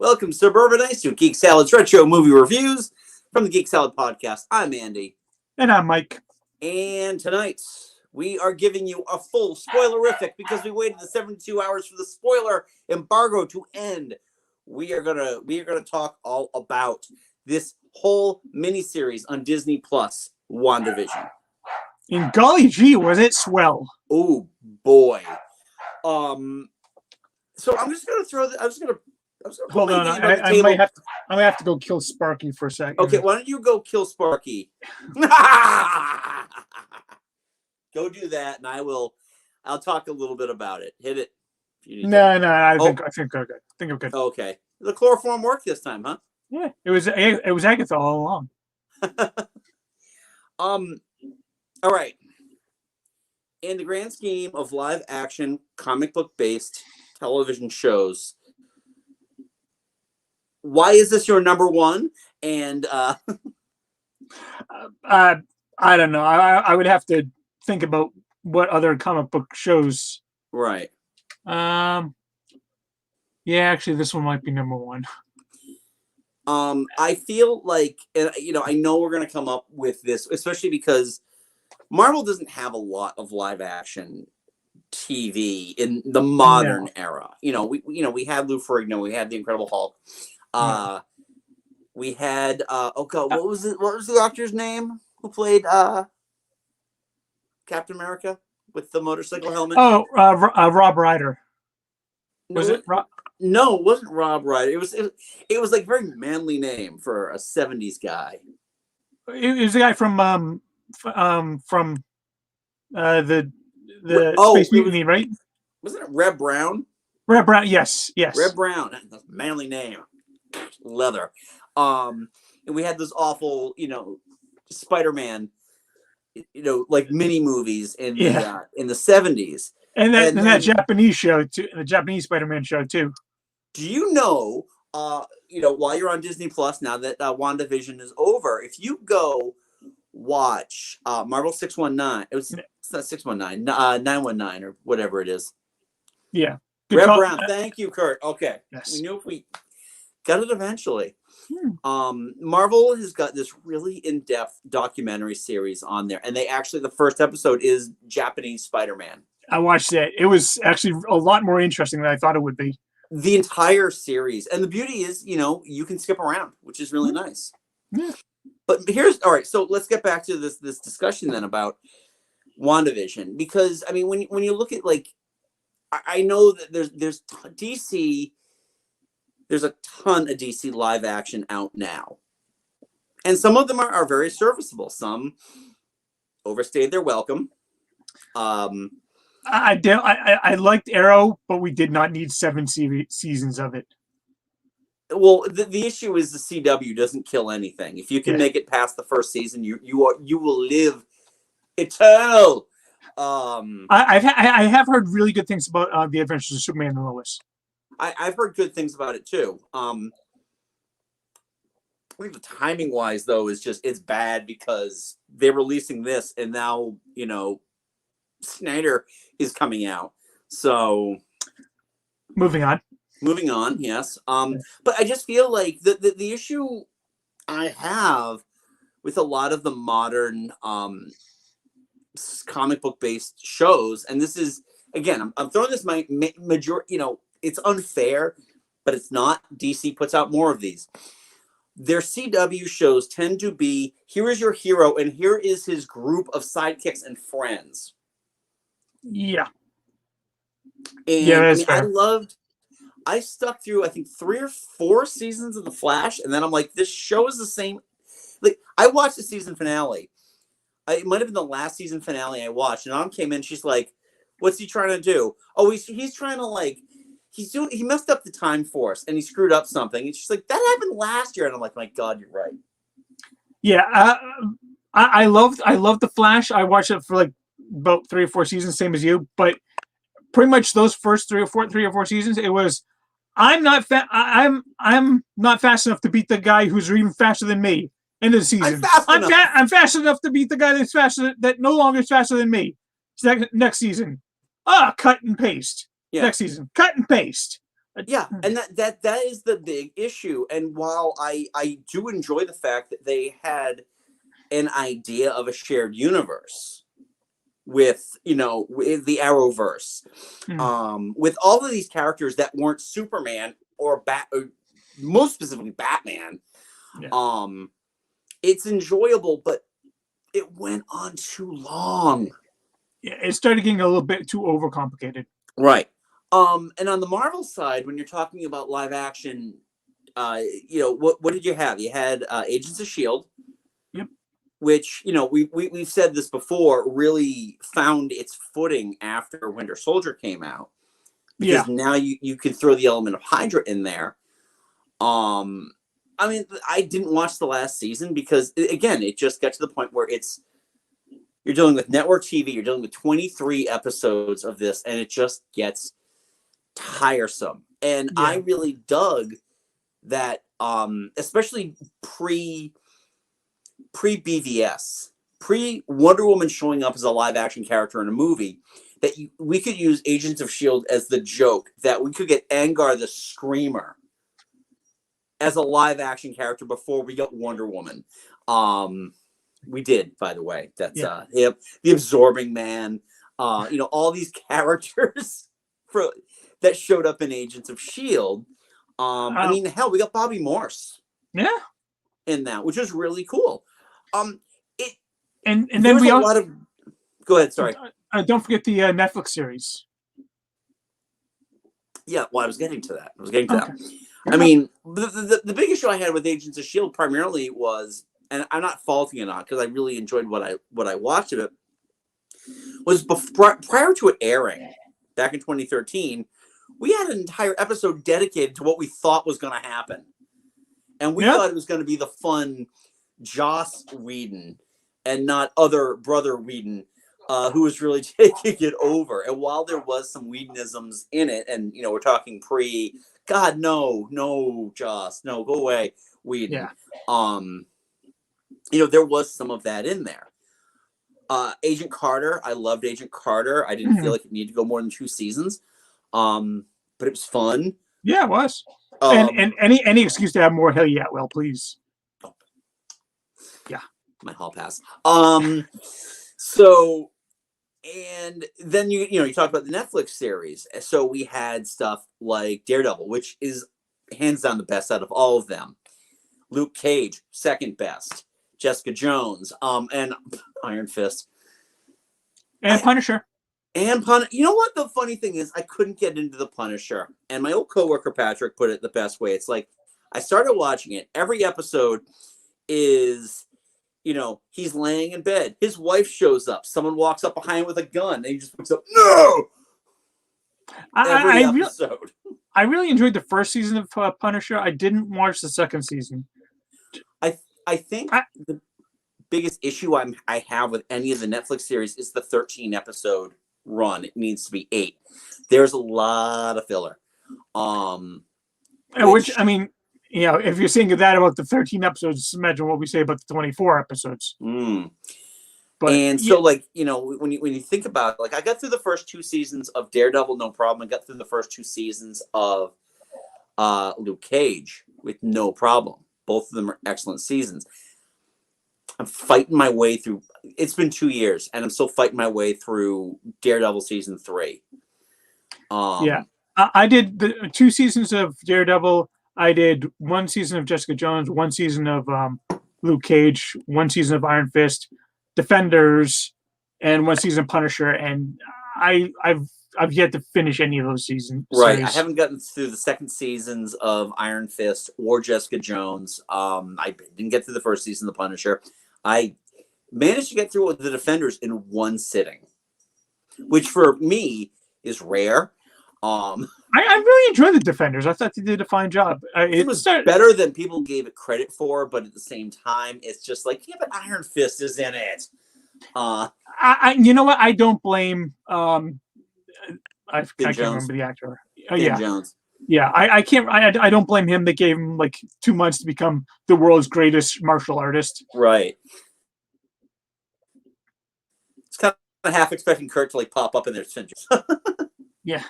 Welcome, Suburbanites, to Geek Salad's Retro Movie Reviews from the Geek Salad Podcast. I'm Andy. And I'm Mike. And tonight, we are giving you a full spoilerific because we waited the 72 hours for the spoiler embargo to end. We are gonna talk all about this whole miniseries on Disney Plus, WandaVision. And golly gee, was it swell. Oh boy. So I'm just gonna throw Hold on, I might have to go kill Sparky for a second. Okay, why don't you go kill Sparky? Go do that, and I'll talk a little bit about it. Hit it. No, I think I'm good. Okay. The chloroform worked this time, huh? Yeah, it was Agatha all along. All right. In the grand scheme of live action, comic book based television shows, why is this your number one? And I don't know. I would have to think about what other comic book shows. Right. Yeah, actually, this one might be number one. I feel like, I know we're going to come up with this, especially because Marvel doesn't have a lot of live action TV in the modern era. We had Lou Ferrigno, we had the Incredible Hulk. We had what was the actor's name who played Captain America with the motorcycle helmet? Oh, Rob Ryder. Was it Rob? No, it wasn't Rob Ryder. It was like a very manly name for a 70s guy. It was the guy from the Space Mutiny, right? Wasn't it Reb Brown? Reb Brown, yes. Reb Brown, that's a manly name. Leather. And we had this awful, Spider-Man, like mini movies in the 70s. And that Japanese show too, the Japanese Spider-Man show too. Do you know, while you're on Disney Plus now that WandaVision is over, if you go watch Marvel 619, it's not 619, 919 or whatever it is. Yeah. Red Brown, thank you, Kurt. Okay. Yes. We knew if we got it eventually. Marvel has got this really in-depth documentary series on there, and the first episode is Japanese Spider-Man. I watched it. It was actually a lot more interesting than I thought it would be. The entire series. And the beauty is, you can skip around, which is really nice. Yeah. But all right, so let's get back to this discussion then about WandaVision. Because, when you look at, I know that there's DC, there's a ton of DC live action out now. And some of them are very serviceable. Some overstayed their welcome. I liked Arrow, but we did not need 7 seasons of it. Well, the issue is the CW doesn't kill anything. If you can make it past the first season, you will live eternal. I have heard really good things about the Adventures of Superman and Lois. I've heard good things about it too. I think the timing wise though it's bad because they're releasing this and now Snyder is coming out. So moving on, yes. But I just feel like the issue I have with a lot of the modern comic book based shows, and this is again, I'm throwing this my majority, it's unfair, but it's not. DC puts out more of these. Their CW shows tend to be, here is your hero, and here is his group of sidekicks and friends. Yeah. And I stuck through, I think, 3 or 4 seasons of The Flash, and then I'm like, this show is the same. Like, I watched the season finale. It might have been the last season finale I watched, and Autumn came in, she's like, what's he trying to do? Oh, he's trying to, he messed up the Time Force, and he screwed up something. And she's like, that happened last year. And I'm like, my God, you're right. Yeah, I loved The Flash. I watched it for about 3 or 4 seasons, same as you. But pretty much those first 3 or 4 seasons, it was, I'm not fast enough to beat the guy who's even faster than me. End of the season. I'm fast enough to beat the guy that no longer is faster than me. Next season, cut and paste. Yeah. Next season, cut and paste. Yeah, and that is the big issue. And while I do enjoy the fact that they had an idea of a shared universe with with the Arrowverse, with all of these characters that weren't Superman or most specifically Batman, it's enjoyable, but it went on too long. Yeah, it started getting a little bit too overcomplicated. Right. And on the Marvel side, when you're talking about live action, what did you have? You had Agents of Shield. Yep. Which we've said this before, really found its footing after Winter Soldier came out, because now you could throw the element of Hydra in there. I mean, I didn't watch the last season because, again, it just got to the point where you're dealing with network TV, you're dealing with 23 episodes of this, and it just gets tiresome. And I really dug that, especially pre BVS, pre Wonder Woman showing up as a live action character in a movie, that we could use Agents of Shield as the joke, that we could get Angar the Screamer as a live action character before we got Wonder Woman. We did, by the way. That's him, the Absorbing Man, all these characters that showed up in Agents of Shield. I mean, hell, we got Bobby Morse. Yeah. In that, which is really cool. And then we also a lot of. Go ahead. Sorry. Don't forget the Netflix series. Yeah, well, I was getting to that. That. I mean, the big issue I had with Agents of Shield primarily was, and I'm not faulting it on because I really enjoyed what I watched of it, was prior to it airing back in 2013, we had an entire episode dedicated to what we thought was going to happen. And we thought it was going to be the fun Joss Whedon and not other brother Whedon, who was really taking it over. And while there was some Whedonisms in it, and we're talking God, no, Joss, no, go away, Whedon. Yeah. There was some of that in there. Agent Carter, I loved Agent Carter. I didn't feel like it needed to go more than 2 seasons, but it was fun. Yeah, it was. And any excuse to have more, hell yeah, well, please. Yeah. My hall pass. So, and then you talk about the Netflix series. So we had stuff like Daredevil, which is hands down the best out of all of them. Luke Cage, second best. Jessica Jones, and Iron Fist. And Punisher. And you know what the funny thing is? I couldn't get into the Punisher. And my old coworker Patrick put it the best way. It's like, I started watching it. Every episode is, he's laying in bed. His wife shows up. Someone walks up behind him with a gun. And he just picks up, no! Every episode. I really enjoyed the first season of Punisher. I didn't watch the second season. I think the biggest issue I have with any of the Netflix series is the 13 episode run. It needs to be 8. There's a lot of filler. Which I mean, if you're saying that about the 13 episodes, just imagine what we say about the 24 episodes. But so, when you think about it, like, I got through the first 2 seasons of Daredevil, no problem. I got through the first 2 seasons of Luke Cage with no problem. Both of them are excellent seasons. I'm fighting my way through. It's been 2 years, and I'm still fighting my way through Daredevil season 3. I did the 2 seasons of Daredevil. I did 1 season of Jessica Jones, 1 season of Luke Cage, 1 season of Iron Fist, Defenders, and 1 season of Punisher. And I've yet to finish any of those seasons. Right. I haven't gotten through the second seasons of Iron Fist or Jessica Jones. I didn't get through the first season of The Punisher. I managed to get through the Defenders in 1 sitting, which for me is rare. I really enjoyed the Defenders. I thought they did a fine job. It was better than people gave it credit for, but at the same time, it's just like, yeah, but Iron Fist is in it. You know what? I don't blame. I can't remember the actor. Jones. Yeah, I can't. I don't blame him. They gave him like 2 months to become the world's greatest martial artist. Right. It's kind of half expecting Kurt to like pop up in their fingers. Yeah.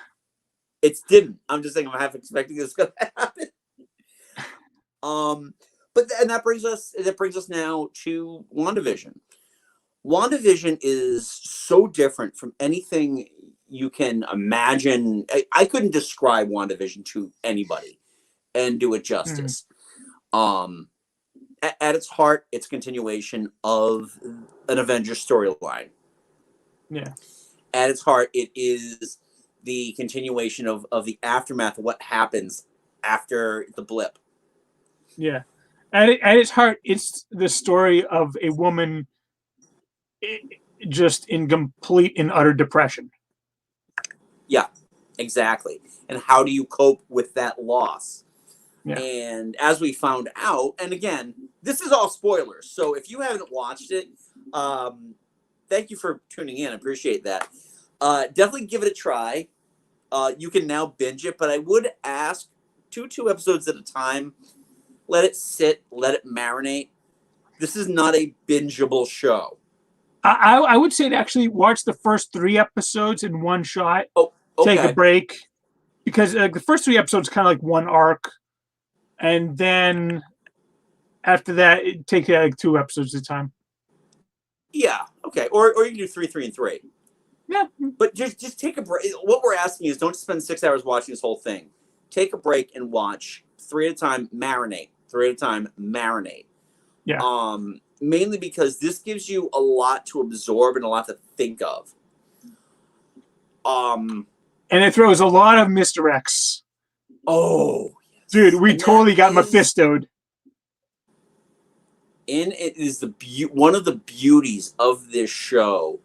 It didn't. I'm just saying I'm half expecting this going to happen. And that brings us now to WandaVision. WandaVision is so different from anything you can imagine. I couldn't describe WandaVision to anybody and do it justice. At its heart, it's a continuation of an Avengers storyline. Yeah. At its heart, it is the continuation of the aftermath of what happens after the blip. Yeah. At its heart, it's the story of a woman just in complete and utter depression. Yeah, exactly. And how do you cope with that loss? Yeah. And as we found out, and again, this is all spoilers. So if you haven't watched it, thank you for tuning in. I appreciate that. Definitely give it a try. You can now binge it, but I would ask two episodes at a time. Let it sit, let it marinate. This is not a bingeable show. I would say to actually watch the first 3 episodes in one shot. Oh, okay. Take a break, because the first 3 episodes kind of like one arc, and then after that, take like 2 episodes at a time. Yeah, okay. Or you can do 3, and 3. Yeah. But just take a break. What we're asking is don't spend 6 hours watching this whole thing. Take a break and watch 3 at a time, marinate. 3 at a time, marinate. Yeah. Mainly because this gives you a lot to absorb and a lot to think of. And it throws a lot of misdirects. Oh, yes. Dude, we totally got Mephisto'd. And it is one of the beauties of this show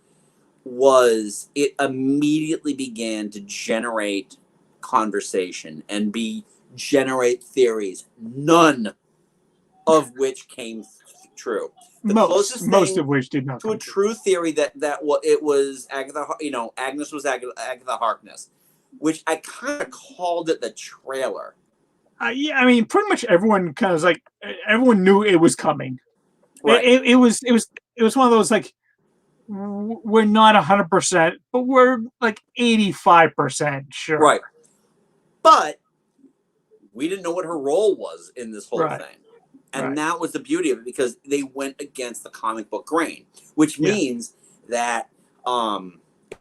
was it immediately began to generate conversation and generate theories, none of which came true. Most of which did not to a true theory that it was Agatha. Agnes was Agatha Harkness, which I kind of called it the trailer. Yeah, I mean, pretty much everyone kind of like everyone knew it was coming. Right. It was one of those like we're not 100%, but we're like 85% sure. Right. But we didn't know what her role was in this whole thing. And that was the beauty of it, because they went against the comic book grain, which means that a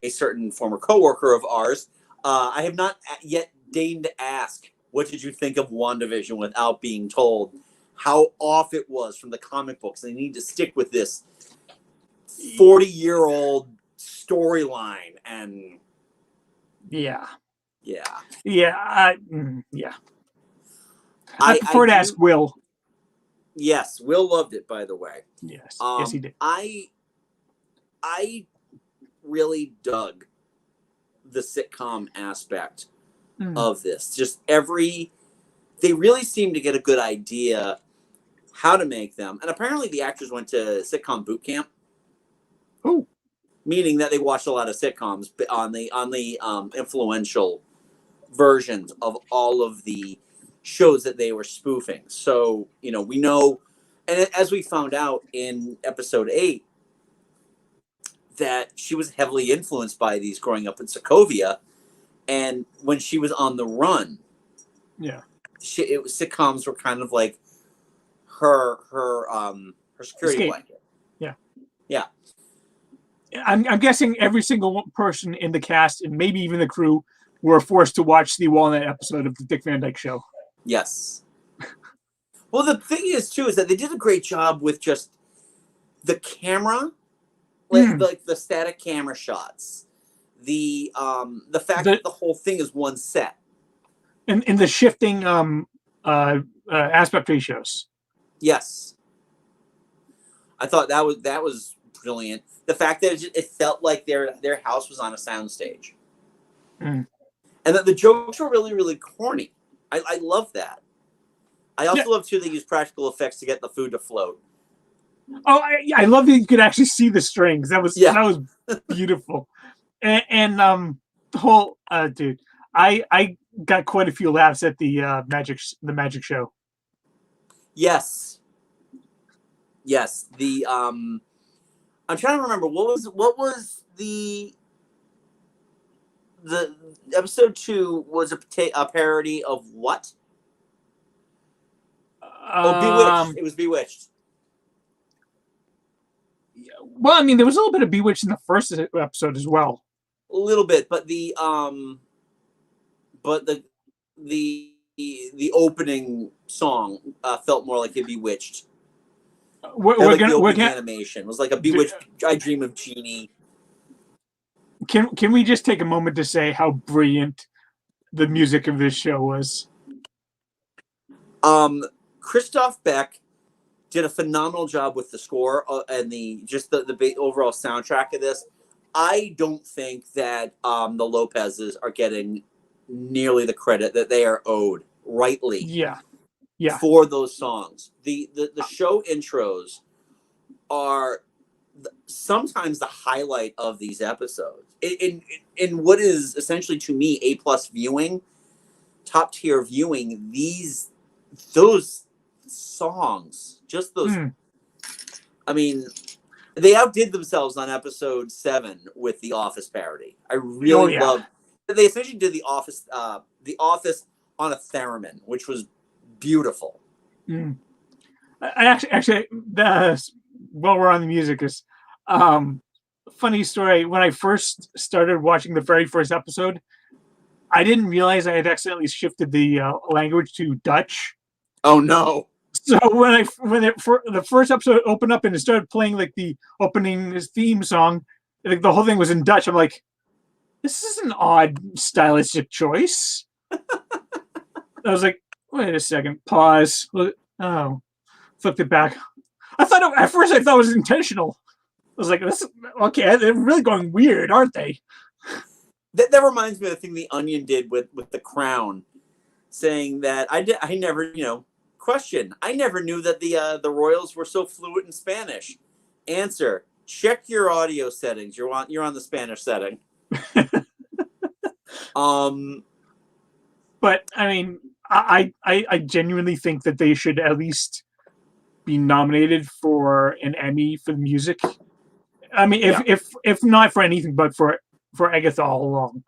certain former coworker of ours, I have not yet deigned to ask, what did you think of WandaVision, without being told how off it was from the comic books. They need to stick with this 40-year-old storyline. And I prefer to ask Will. Yes, Will loved it, by the way. Yes, yes, he did. I really dug the sitcom aspect of this. Just they really seemed to get a good idea how to make them. And apparently the actors went to sitcom boot camp. Oh. Meaning that they watched a lot of sitcoms on the influential versions of all of the shows that they were spoofing. So, we know, and as we found out in episode 8, that she was heavily influenced by these growing up in Sokovia. And when she was on the run, sitcoms were kind of like her security blanket. Yeah. I'm guessing every single person in the cast and maybe even the crew were forced to watch the Walnut episode of the Dick Van Dyke Show. Yes. Well, the thing is too is that they did a great job with just the camera, like the static camera shots, the fact that the whole thing is one set, and the shifting aspect ratios. Yes, I thought that was brilliant. The fact that it felt like their house was on a soundstage, and that the jokes were really, really corny. I love that. I also love too they use practical effects to get the food to float. Oh, I love that you could actually see the strings. That was beautiful. And the whole dude, I got quite a few laughs at the magic show. Yes. The I'm trying to remember what was the episode 2 was a parody of what? Bewitched. It was Bewitched. Well, I mean, there was a little bit of Bewitched in the first episode as well. A little bit, but the opening song felt more like a Bewitched. We're gonna animation. It was like a Bewitched. I Dream of Jeannie. Can we just take a moment to say how brilliant the music of this show was? Christoph Beck did a phenomenal job with the score and the overall soundtrack of this. I don't think that the Lopez's are getting nearly the credit that they are owed rightly. Yeah. For those songs. The show intros are sometimes the highlight of these episodes. In what is essentially to me A+ viewing, top tier viewing, those songs, just those. I mean, they outdid themselves on episode 7 with the Office parody. I really love. They essentially did the Office on a theremin, which was beautiful. Actually, while we're on the music, is funny story. When I first started watching the very first episode, I didn't realize I had accidentally shifted the language to Dutch. Oh no! So when the first episode opened up and it started playing like the opening theme song, like the whole thing was in Dutch. I'm like, this is an odd stylistic choice. I was like, wait a second, pause. Oh, flipped it back. At first I thought it was intentional. I was like, this okay, they're really going weird, aren't they? That reminds me of the thing The Onion did with The Crown, saying that I never, question. I never knew that the royals were so fluent in Spanish. Answer: check your audio settings. You're on the Spanish setting. But I mean, I genuinely think that they should at least be nominated for an Emmy for music. I mean, if not for anything, but for Agatha all along.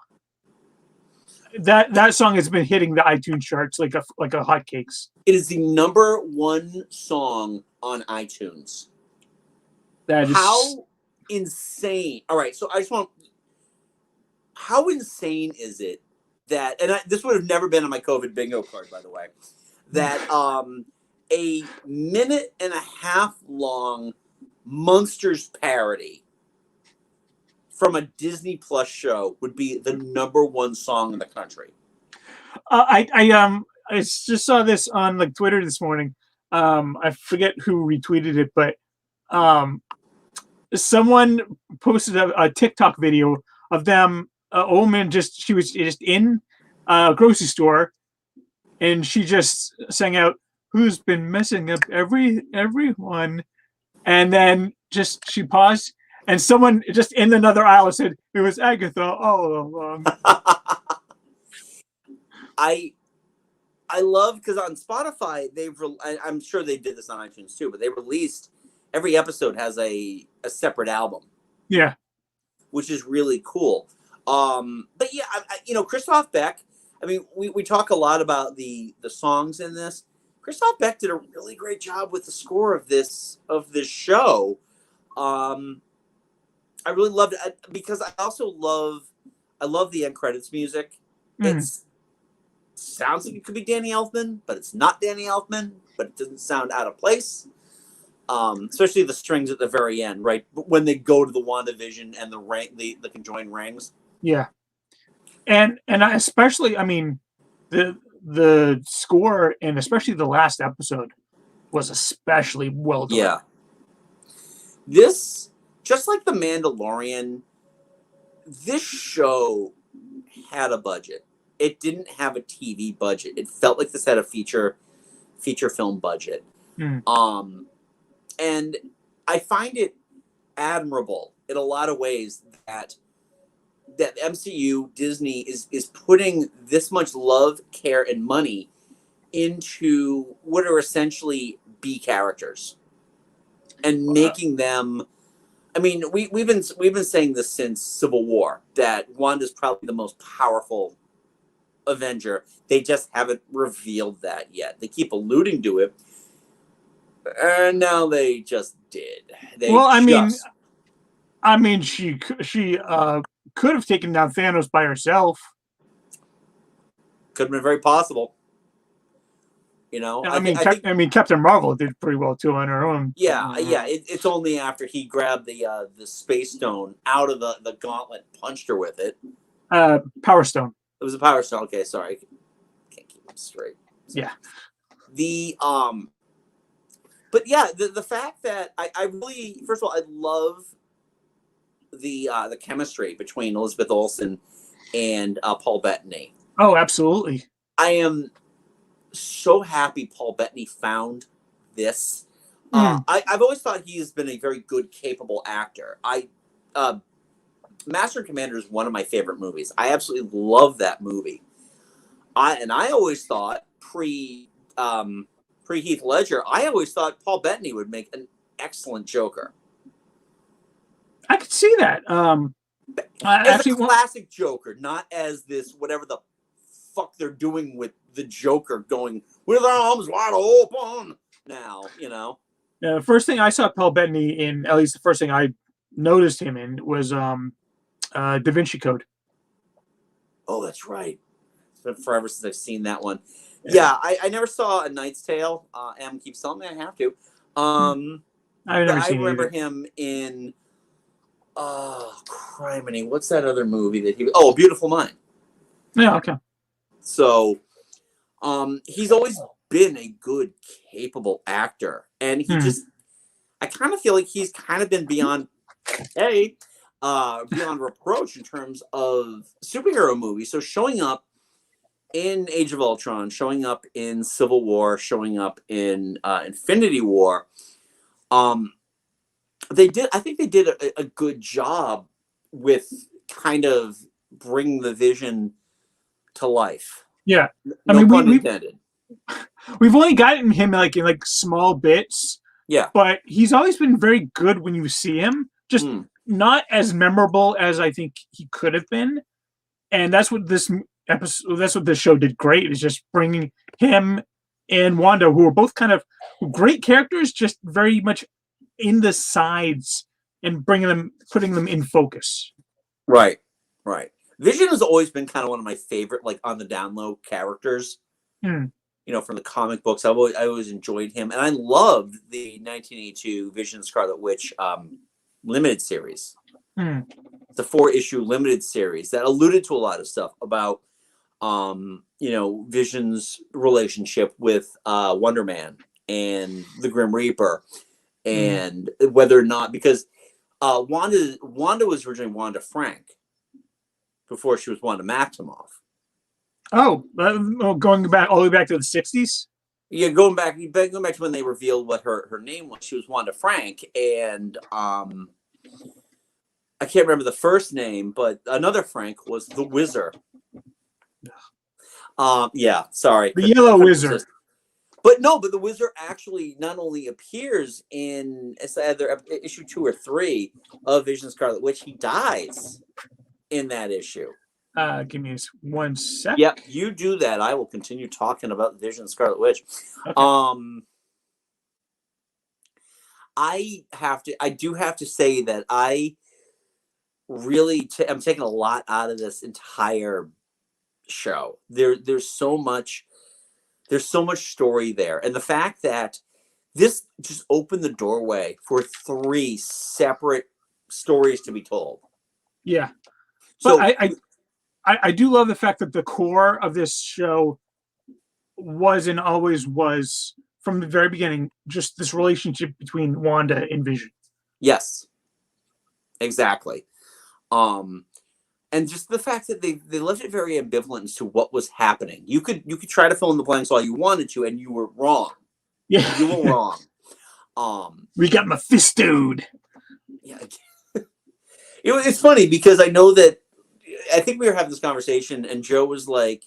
That song has been hitting the iTunes charts like a hotcakes. It is the #1 song on iTunes. That is how insane. All right, so I just want. How insane is it that, and this would have never been on my COVID bingo card, by the way, that a 1.5-minute long Monsters parody from a Disney Plus show would be the #1 song in the country. I just saw this on like Twitter this morning. I forget who retweeted it, but someone posted a TikTok video of them. A woman she was just in a grocery store, and she just sang out, "Who's been messing up everyone?" And then she paused, and someone just in another aisle said, "It was Agatha all along." I love, because on Spotify I'm sure they did this on iTunes too, but they released every episode has a separate album. Yeah, which is really cool. But yeah, Christoph Beck. I mean, we talk a lot about the songs in this. Christoph Beck did a really great job with the score of this show. I really loved it because I also love the end credits music. It sounds like it could be Danny Elfman, but it's not Danny Elfman. But it doesn't sound out of place. Especially the strings at the very end, right? When they go to the Wanda Vision and the conjoined rings. Yeah, and I especially, I mean, the score and especially the last episode was especially well done. Yeah, this, just like The Mandalorian, this show had a budget. It didn't have a TV budget. It felt like this had a feature film budget. And I find it admirable in a lot of ways that MCU, Disney is putting this much love, care, and money into what are essentially B characters and making them I mean, we've been saying this since Civil War that Wanda's probably the most powerful Avenger. They just haven't revealed that yet. They keep alluding to it, and now they just did. Well, I mean, she could have taken down Thanos by herself. Could have been very possible. You know, I mean, Captain Marvel did pretty well too on her own. Yeah. It's only after he grabbed the Space Stone out of the gauntlet, punched her with it. Power Stone. It was a Power Stone. Okay, sorry, can't keep them straight. Yeah. But yeah, the fact that I really, first of all, I love the chemistry between Elizabeth Olsen and Paul Bettany. Oh, absolutely. I am so happy Paul Bettany found this. I've always thought he's been a very good, capable actor. Master and Commander is one of my favorite movies. I absolutely love that movie. I always thought pre Heath Ledger, I always thought Paul Bettany would make an excellent Joker. I could see that. As a classic Joker, not as this whatever the fuck they're doing with the Joker going with arms wide open now, you know. The first thing I saw Paul Bettany in, at least the first thing I noticed him in, was Da Vinci Code. Oh, that's right. It's been forever since I've seen that one. Yeah, I never saw A Knight's Tale. Em keeps telling me I have to. I remember him in criminy. What's that other movie that he? Oh, A Beautiful Mind. Yeah, okay. So, he's always been a good, capable actor, and he I kind of feel like he's kind of been beyond reproach in terms of superhero movies. So showing up in Age of Ultron, showing up in Civil War, showing up in Infinity War, I think they did a good job with kind of bringing the Vision to life. Yeah, No pun intended. We've only gotten him in small bits. Yeah, but he's always been very good when you see him. Just not as memorable as I think he could have been, and that's what this episode. That's what this show did great. Is just bringing him and Wanda, who are both kind of great characters, just very much in the sides and putting them in focus. Right. Vision has always been kind of one of my favorite, on the down low characters. You know, from the comic books, I always enjoyed him, and I loved the 1982 Vision Scarlet Witch limited series. It's a 4-issue limited series that alluded to a lot of stuff about, Vision's relationship with Wonder Man and the Grim Reaper, and whether or not, because Wanda was originally Wanda Frank before she was Wanda Maximoff. Oh, going back all the way back to the 60s? Yeah, going back to when they revealed what her name was. She was Wanda Frank, and I can't remember the first name, but another Frank was the Wizard. Yeah, sorry. The Yellow Wizard. But the Wizard actually not only appears in either issue 2 or 3 of Vision Scarlet Witch, he dies in that issue. Give me 1 sec. Yep, you do that. I will continue talking about Vision Scarlet Witch. Okay. I do have to say that I really I'm taking a lot out of this entire show. There's so much story there, and the fact that this just opened the doorway for 3 separate stories to be told. Yeah. So I do love the fact that the core of this show was and always was, from the very beginning, just this relationship between Wanda and Vision. Yes, exactly. And just the fact that they left it very ambivalent as to what was happening. You could try to fill in the blanks all you wanted to, and you were wrong. Yeah, you were wrong. We got Mephisto'd. Yeah, it's funny because I know that. I think we were having this conversation, and Joe was like,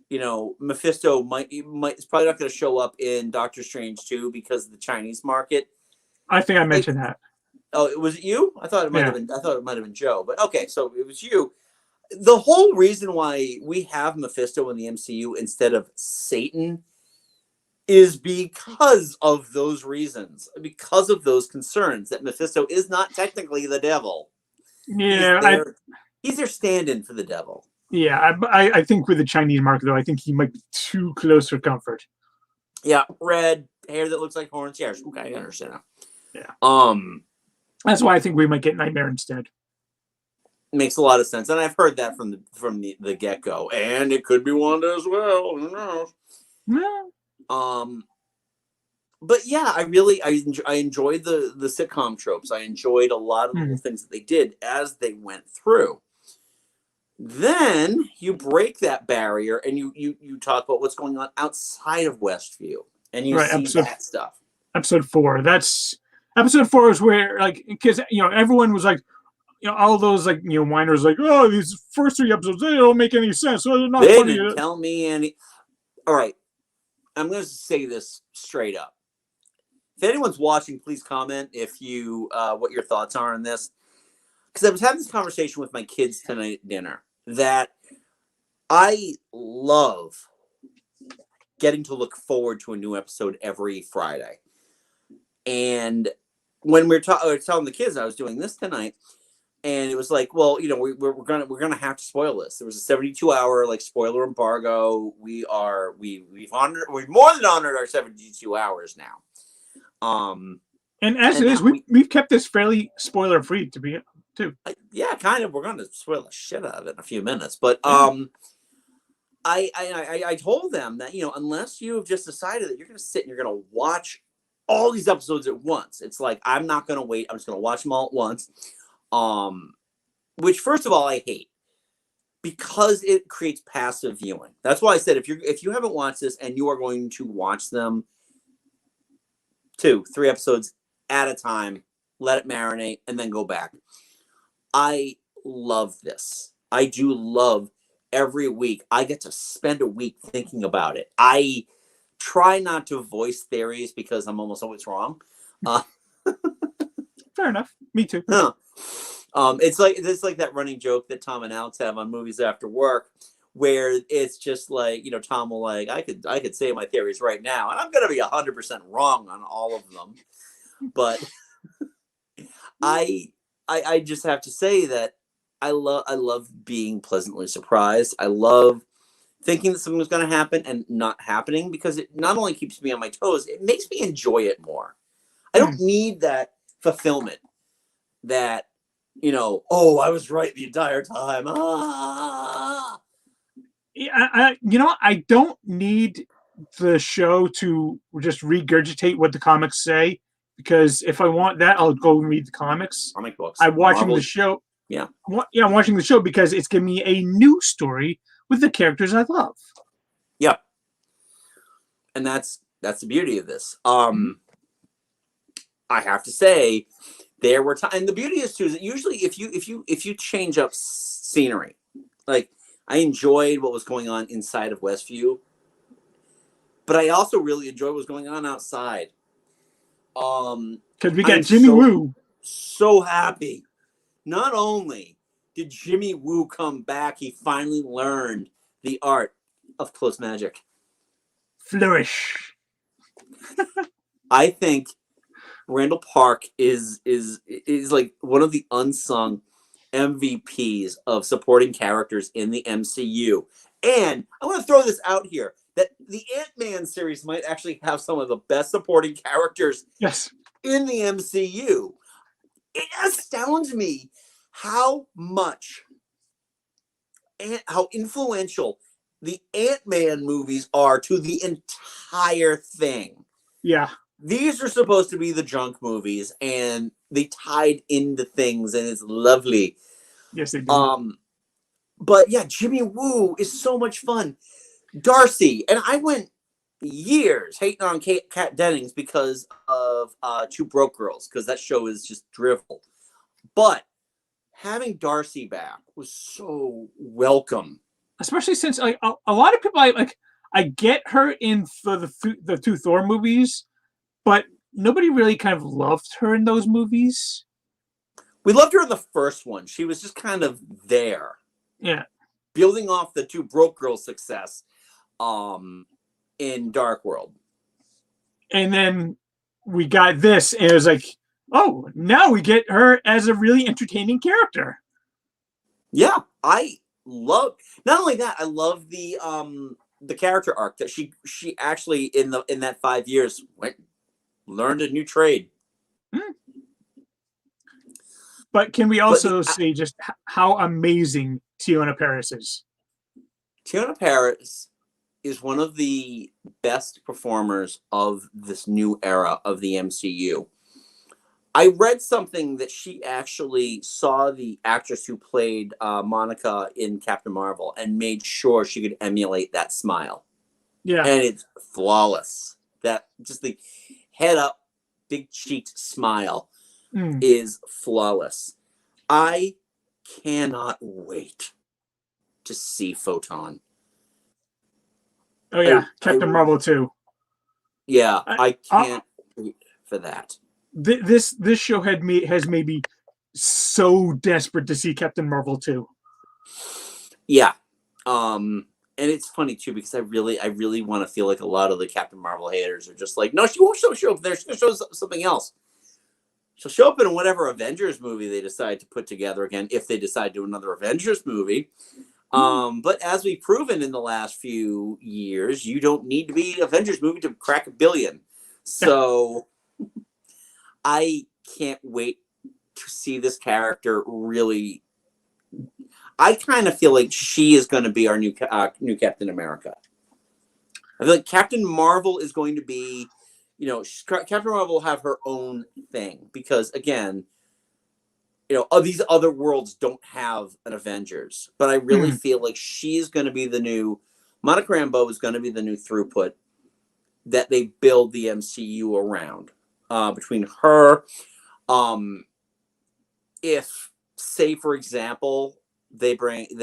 Mephisto is probably not going to show up in Doctor Strange 2 because of the Chinese market. I think I mentioned that. Oh, was it you? I thought it might Yeah. have been. I thought it might have been Joe. But okay, so it was you. The whole reason why we have Mephisto in the MCU instead of Satan is because of those reasons, because of those concerns that Mephisto is not technically the devil. Yeah, He's their stand-in for the devil. Yeah, I think with the Chinese market though, I think he might be too close for comfort. Yeah, red hair that looks like horns. Yeah, okay, I understand that. Yeah. That's why I think we might get Nightmare instead. Makes a lot of sense, and I've heard that from the get-go. And it could be Wanda as well. Who knows? Yeah. But yeah, I enjoyed the sitcom tropes. I enjoyed a lot of the little things that they did as they went through. Then you break that barrier and you talk about what's going on outside of Westview, and you see that stuff. Episode 4. Episode 4 is where, like, because everyone was like, all those whiners like, oh, these first 3 episodes, they don't make any sense. So they're not funny. They didn't tell me any. All right, I'm going to say this straight up. If anyone's watching, please comment if you what your thoughts are on this. Because I was having this conversation with my kids tonight at dinner that I love getting to look forward to a new episode every Friday. And when we were telling the kids I was doing this tonight, and it was like, well, we're gonna have to spoil this. There was a 72-hour spoiler embargo. We've more than honored our 72 hours now. And as it is, we've kept this fairly spoiler free to be too. Yeah, kind of. We're going to spoil the shit out of it in a few minutes, but I told them that unless you have just decided that you're going to sit and you're going to watch all these episodes at once, it's like I'm not going to wait. I'm just going to watch them all at once. Which first of all I hate because it creates passive viewing. That's why I said if you haven't watched this and you are going to watch them 2-3 episodes at a time, let it marinate, and then go back. I love this. I do love every week. I get to spend a week thinking about it. I try not to voice theories because I'm almost always wrong. Fair enough. Me too. It's like that running joke that Tom and Alex have on Movies After Work, where it's just like, Tom will I could say my theories right now, and I'm going to be 100% wrong on all of them. But I just have to say that I love being pleasantly surprised. I love thinking that something was going to happen and not happening, because it not only keeps me on my toes, it makes me enjoy it more. I don't need that fulfillment that, oh, I was right the entire time. Yeah, I don't need the show to just regurgitate what the comics say, because if I want that, I'll go read the comics. Comic books. I'm watching the show. Yeah. I'm watching the show because it's giving me a new story with the characters I love. Yep. And that's the beauty of this. I have to say, there were times, and the beauty is too, is that usually if you change up scenery, like I enjoyed what was going on inside of Westview, but I also really enjoyed what was going on outside. Because we got Jimmy Woo. So happy. Not only did Jimmy Woo come back, he finally learned the art of close magic. Flourish. I think Randall Park is like one of the unsung MVPs of supporting characters in the MCU. And I want to throw this out here, that the Ant-Man series might actually have some of the best supporting characters in the MCU. It astounds me how much and how influential the Ant-Man movies are to the entire thing. Yeah. These are supposed to be the junk movies, and they tied into things, and it's lovely. Yes, they do. But yeah, Jimmy Woo is so much fun. Darcy, and I went years hating on Kat Dennings because of Two Broke Girls, because that show is just drivel. But having Darcy back was so welcome. Especially since a lot of people I get her in the 2 Thor movies, but nobody really kind of loved her in those movies. We loved her in the first one. She was just kind of there. Yeah. Building off the two broke girl success in Dark World. And then we got this, and it was like, oh, now we get her as a really entertaining character. Yeah, I love, not only that, I love the character arc that she actually in that 5 years learned a new trade. But can we also say just how amazing Teyonah Parris is? Teyonah Parris is one of the best performers of this new era of the MCU. I read something that she actually saw the actress who played Monica in Captain Marvel and made sure she could emulate that smile. Yeah. And it's flawless. That just the head up, big cheeked smile is flawless. I cannot wait to see Photon. Oh yeah, Captain Marvel 2. Yeah, I can't wait for that. This show has made me so desperate to see Captain Marvel 2. Yeah. And it's funny too because I really want to feel like a lot of the Captain Marvel haters are just like, no, she won't show up there. She's gonna show something else. She'll show up in whatever Avengers movie they decide to put together again, if they decide to do another Avengers movie. But as we've proven in the last few years, you don't need to be an Avengers movie to crack $1 billion. So I can't wait to see this character really. I kind of feel like she is going to be our new Captain America. I feel like Captain Marvel is going to be, Captain Marvel will have her own thing because, again, these other worlds don't have an Avengers. But I really feel like she's going to be the new, Monica Rambeau is going to be the new throughput that they build the MCU around. Between her, if, say, for example, they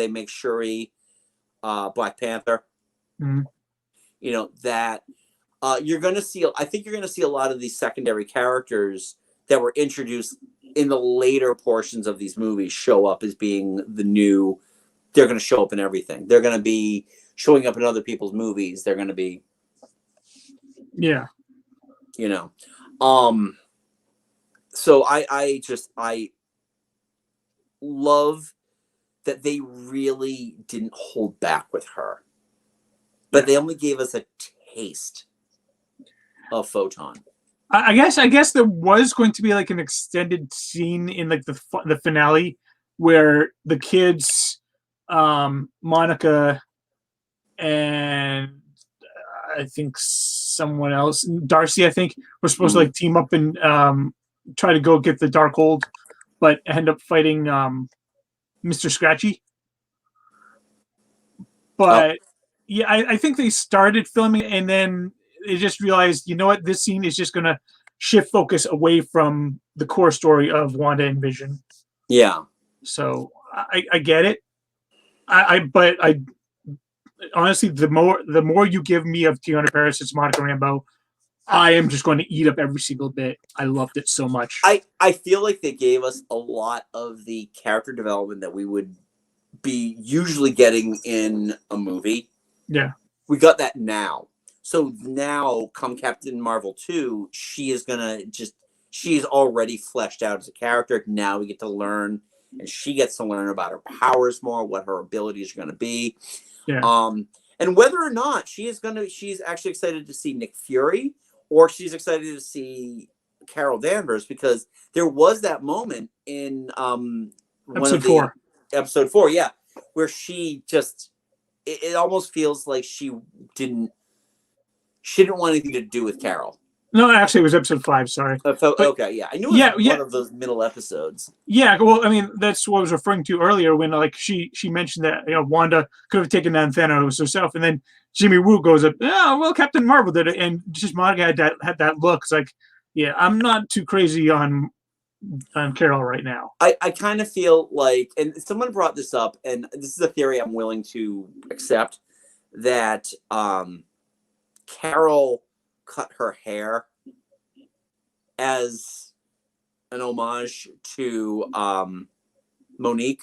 make Shuri Black Panther, that you're going to see, I think you're going to see a lot of these secondary characters that were introduced in the later portions of these movies show up as being the new, they're going to show up in everything. They're going to be showing up in other people's movies. They're going to be, so I love that they really didn't hold back with her, but they only gave us a taste of Photon. I guess there was going to be like an extended scene in like the finale where the kids, Monica and I think someone else, Darcy, I think, were supposed to like team up and try to go get the Darkhold, but end up fighting Mr. Scratchy. But yeah, I think they started filming and then they just realized, you know what, this scene is just going to shift focus away from the core story of Wanda and Vision. Yeah. So I get it. But honestly, the more you give me of Teyonah Parris as Monica Rambeau, I am just going to eat up every single bit. I loved it so much. I feel like they gave us a lot of the character development that we would be usually getting in a movie. Yeah. We got that now. So now, come Captain Marvel 2, she's already fleshed out as a character. Now we get to learn, and she gets to learn about her powers more, what her abilities are going to be. Yeah. And whether or not she's actually excited to see Nick Fury, or she's excited to see Carol Danvers, because there was that moment in episode 4, yeah, where she just, it almost feels like she didn't want anything to do with Carol. No, actually, it was episode 5. Sorry. Okay, yeah, I knew it was one of those middle episodes. Yeah, well, I mean, that's what I was referring to earlier when, like, she mentioned that Wanda could have taken on Thanos herself, and then Jimmy Woo goes up, oh, well, Captain Marvel did it, and just Monica had that look. It's like, yeah, I'm not too crazy on Carol right now. I kind of feel like, and someone brought this up, and this is a theory I'm willing to accept, that Carol cut her hair as an homage to Monique.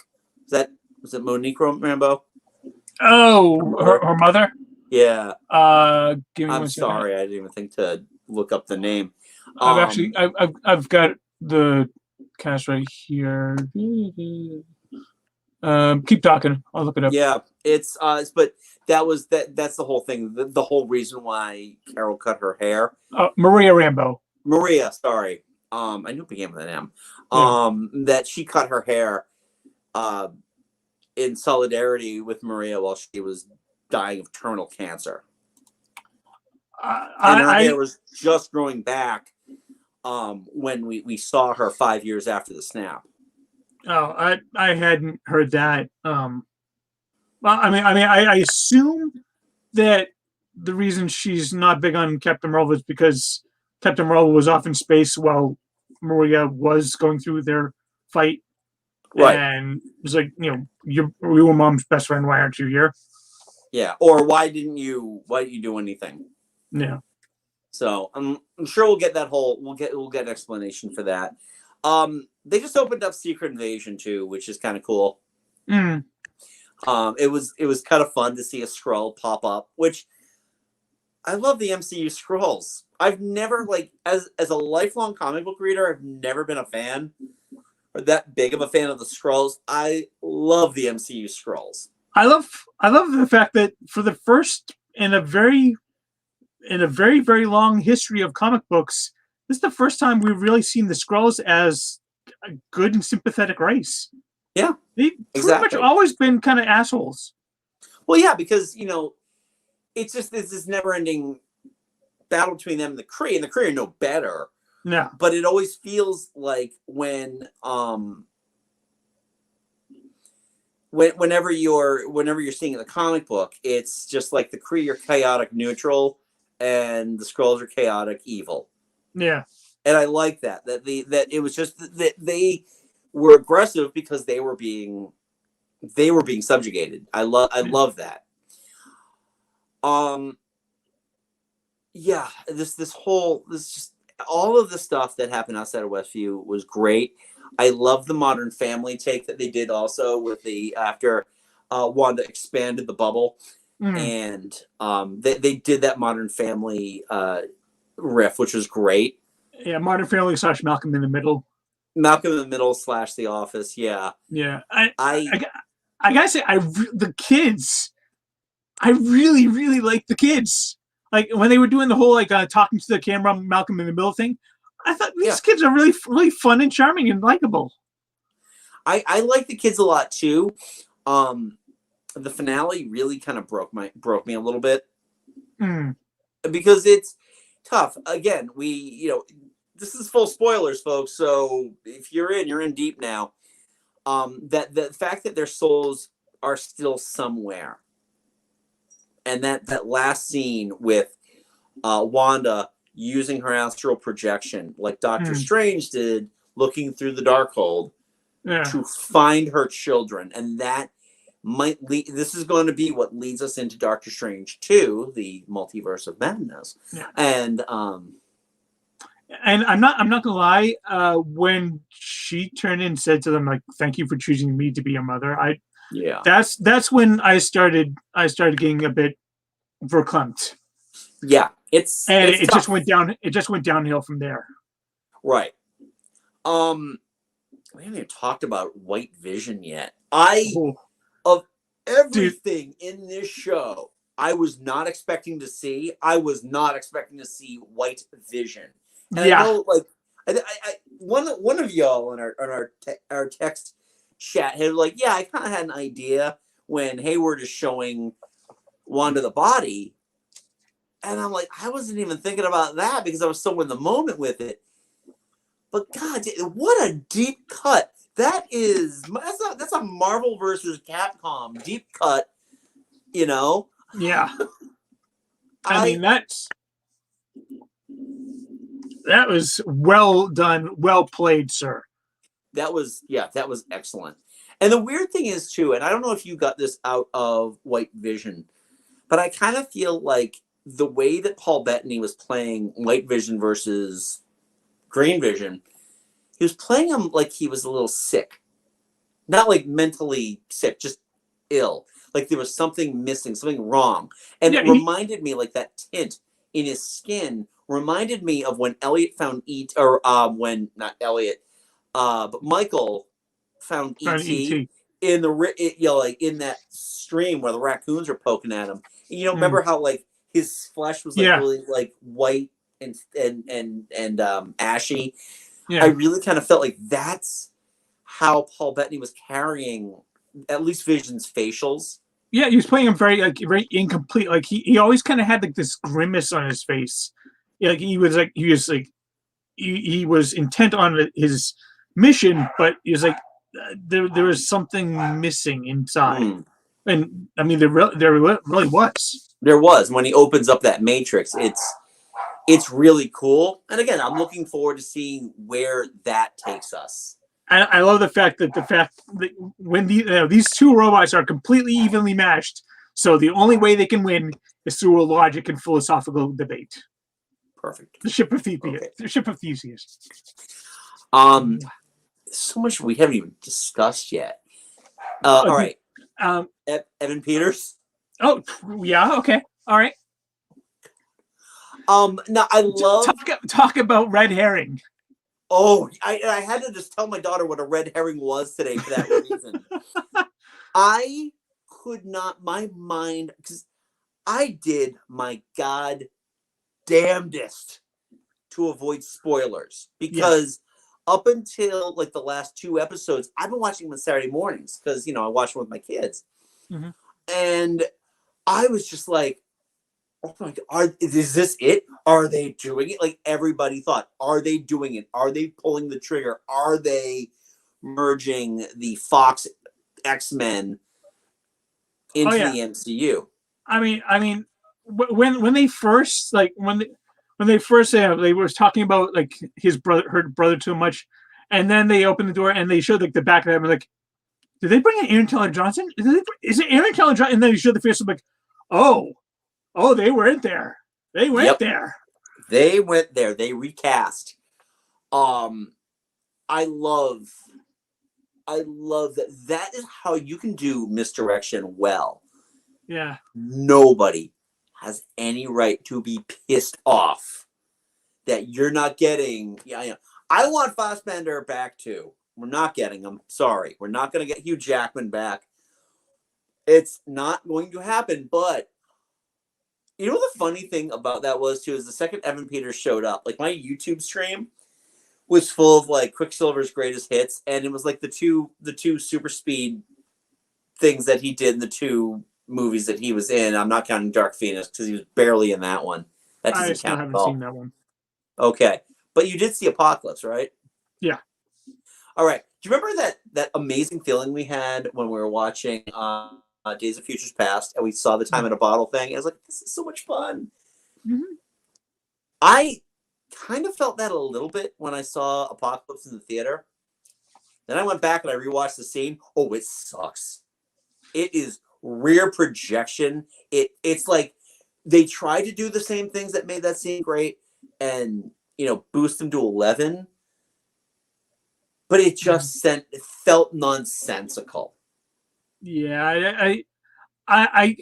Was it Monique Rambeau? Oh, her mother. Yeah. Give me I'm 1 second. sorry, I didn't even think to look up the name. I've got the cast right here. Keep talking. I'll look it up. Yeah, but that's the whole thing. The whole reason why Carol cut her hair. Maria Rambeau. Maria, sorry. I knew it began with an M. Yeah. That she cut her hair in solidarity with Maria while she was dying of terminal cancer. And her hair was just growing back when we saw her 5 years after the snap. Oh, I hadn't heard that. Well, I assume that the reason she's not big on Captain Marvel is because Captain Marvel was off in space while Maria was going through their fight. Right. And it's like, you were Mom's best friend. Why aren't you here? Yeah. Or why didn't you do anything? Yeah. So I'm sure we'll get an explanation for that. They just opened up Secret Invasion too, which is kind of cool. Mm. It was kind of fun to see a Skrull pop up, which I love the MCU Skrulls. I've never as a lifelong comic book reader, I've never been a fan or that big of a fan of the Skrulls. I love the MCU Skrulls. I love the fact that for the first in a very very long history of comic books, this is the first time we've really seen the Skrulls as a good and sympathetic race. Yeah, they've pretty much always been kind of assholes. Well, yeah, because it's just this never-ending battle between them and the Kree, and the Kree are no better. Yeah, but it always feels like whenever you're seeing the comic book, it's just like the Kree are chaotic neutral, and the Skrulls are chaotic evil. Yeah, and I like that it was just that they were aggressive because they were being subjugated. I love that. Yeah, all of the stuff that happened outside of Westview was great. I love the Modern Family take that they did also with after Wanda expanded the bubble, and they did that Modern Family riff, which was great. Yeah, Modern Family / Malcolm in the Middle. Malcolm in the Middle / The Office. Yeah, yeah. I gotta say, the kids. I really, really like the kids. Like when they were doing the whole talking to the camera, Malcolm in the Middle thing. I thought these kids are really, really fun and charming and likable. I like the kids a lot too. The finale really kind of broke me a little bit because it's tough. Again, this is full spoilers, folks. So if you're in deep now. That the fact that their souls are still somewhere. And that last scene with Wanda using her astral projection, like Doctor Strange did, looking through the Darkhold to find her children, and that might lead. This is going to be what leads us into Doctor Strange 2, the Multiverse of Madness, and I'm not gonna lie. When she turned and said to them, like, "Thank you for choosing me to be a mother," that's when I started getting a bit verklempt. Yeah, it just went down. It just went downhill from there. Right. We haven't even talked about White Vision yet. Of everything in this show, I was not expecting to see. I was not expecting to see White Vision. And I know, one of y'all in our text chat had I kind of had an idea when Hayward is showing Wanda the body, and I'm like, I wasn't even thinking about that because I was so in the moment with it. But God, what a deep cut! That's a Marvel versus Capcom deep cut. Yeah. I mean, that was well done, well played, sir. That was excellent. And the weird thing is too, and I don't know if you got this out of White Vision, but I kind of feel like the way that Paul Bettany was playing White Vision versus Green Vision, he was playing him like he was a little sick. Not like mentally sick, just ill. Like there was something missing, something wrong. And Yeah, it reminded me, like that tint in his skin reminded me of when Elliot found when not Elliot, but Michael found found E.T. ET. in the like in that stream where the raccoons are poking at him. And, remember how like his flesh was like Yeah. really like white and ashy. Yeah. I really kind of felt like that's how Paul Bettany was carrying at least Vision's facials. Yeah, he was playing him very incomplete. Like he always kind of had like this grimace on his face. Yeah, he was intent on his mission, but he was like there was something missing inside. And I mean there really was. There was. When he opens up that matrix, it's really cool. And again, I'm looking forward to seeing where that takes us. I love the fact that when these two robots are completely evenly matched, so the only way they can win is through a logic and philosophical debate. Perfect. The ship of Theseus. Okay. The ship of Theseus. So much we haven't even discussed yet. All right. Evan Peters. Oh yeah. Okay. All right. Now I love talk about red herring. Oh, I had to just tell my daughter what a red herring was today for that reason. I could not, my mind, because I did my god damnedest to avoid spoilers. Because up until like the last 2 episodes, I've been watching them on Saturday mornings because, I watch them with my kids. Mm-hmm. And I was just like, oh my god, is this it? Are they doing it? Like everybody thought, are they doing it? Are they pulling the trigger? Are they merging the Fox X-Men into the MCU? I mean, when they first they were talking about like her brother too much, and then they opened the door and they showed like the back of them like, did they bring in Aaron Taylor Johnson? Is it Aaron Taylor Johnson? And then they showed the face of like, oh, they went there. They went there. They went there. They recast. I love that. That is how you can do misdirection well. Yeah. Nobody has any right to be pissed off that you're not getting. Yeah. I want Fassbender back too. We're not getting him. Sorry. We're not going to get Hugh Jackman back. It's not going to happen, but you know what the funny thing about that was too is the second Evan Peters showed up, like my YouTube stream was full of like Quicksilver's greatest hits, and it was like the two super speed things that he did in the 2 movies that he was in. I'm not counting Dark Phoenix because he was barely in that one. That doesn't I count. haven't seen that one. Okay, but you did see Apocalypse, right? Yeah. All right. Do you remember that amazing feeling we had when we were watching Days of Futures Past, and we saw the time in a bottle thing? I was like, this is so much fun. Mm-hmm. I kind of felt that a little bit when I saw Apocalypse in the theater. Then I went back and I rewatched the scene. Oh, it sucks. It is rear projection. It's like they tried to do the same things that made that scene great and boost them to 11, but it just it felt nonsensical. Yeah, I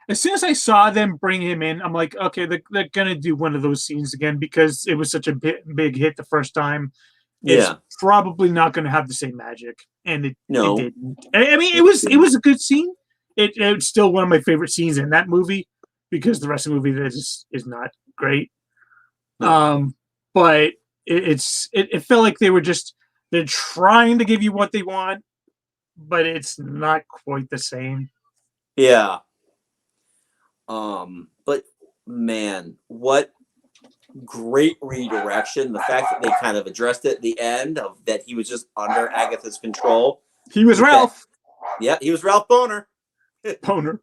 as soon as I saw them bring him in, I'm like, okay, they're gonna do one of those scenes again because it was such a big hit the first time. It's probably not gonna have the same magic, and it didn't. I mean, it was a good scene. It's still one of my favorite scenes in that movie because the rest of the movie is not great. But it felt like they're trying to give you what they want, but it's not quite the same. Yeah. But man, what great redirection. The fact that they kind of addressed it at the end of that he was just under Agatha's control. He was Ralph. Yeah, he was Ralph Boner. Boner.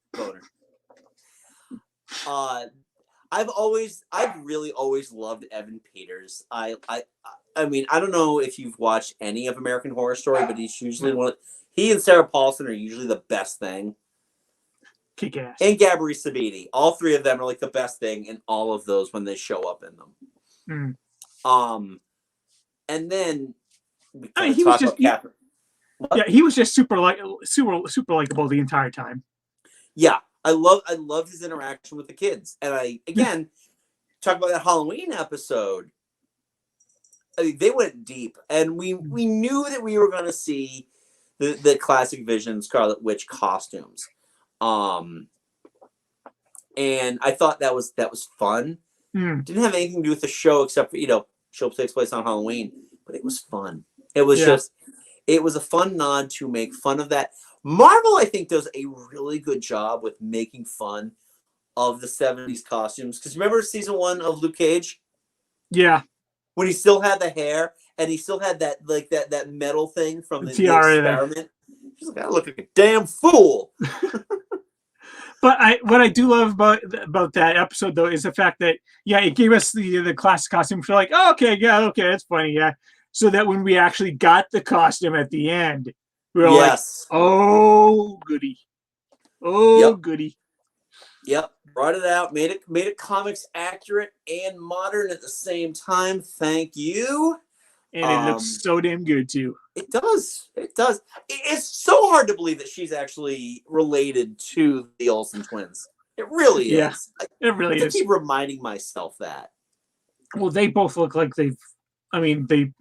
I've really always loved Evan Peters. I mean, I don't know if you've watched any of American Horror Story, but he's usually he and Sarah Paulson are usually the best thing. Kick ass. And Gabri Sabiti. All 3 of them are like the best thing in all of those when they show up in them. Mm. And then We I kind mean, of he was talk just about Kathryn. yeah, he was just super likable the entire time. Yeah, I love his interaction with the kids, and again talk about that Halloween episode. I mean, they went deep, and we knew that we were going to see the classic Vision Scarlet Witch costumes, and I thought that was fun. Didn't have anything to do with the show except for show takes place on Halloween, but it was fun. It was it was a fun nod to make fun of that. Marvel, I think, does a really good job with making fun of the 70s costumes. Because remember season 1 of Luke Cage? Yeah. When he still had the hair and he still had that that metal thing from the experiment. He's like, I look like a damn fool. But what I do love about that episode though is the fact that it gave us the classic costume. We're like, oh, okay, that's funny, So that when we actually got the costume at the end, we were like, oh goody, goody. Yep, brought it out, made it comics accurate and modern at the same time. Thank you. And it looks so damn good too. It does. It does. It's so hard to believe that she's actually related to the Olsen twins. It really is. It really is. I keep reminding myself that. Well, they both look like they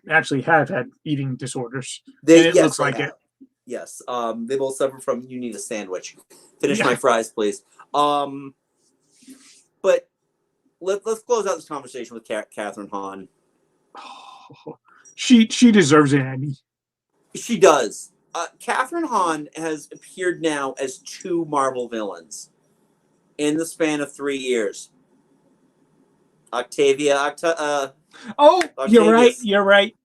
actually have had eating disorders. It looks like it. Yes. They both suffer from you need a sandwich. Finish my fries, please. But let's close out this conversation with Kathryn Hahn. She deserves an Emmy. She does. Kathryn Hahn has appeared now as 2 Marvel villains in the span of 3 years. Octavius. You're right. You're right.